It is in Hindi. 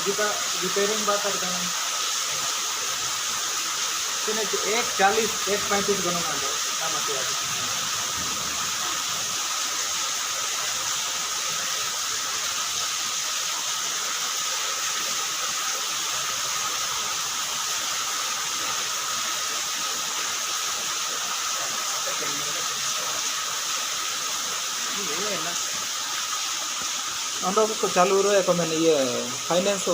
जूता रिपेयरिंग बात करते हैं एक 40 एक 35 बनवा दो चालू रहे को मैंने ये फाइनेंस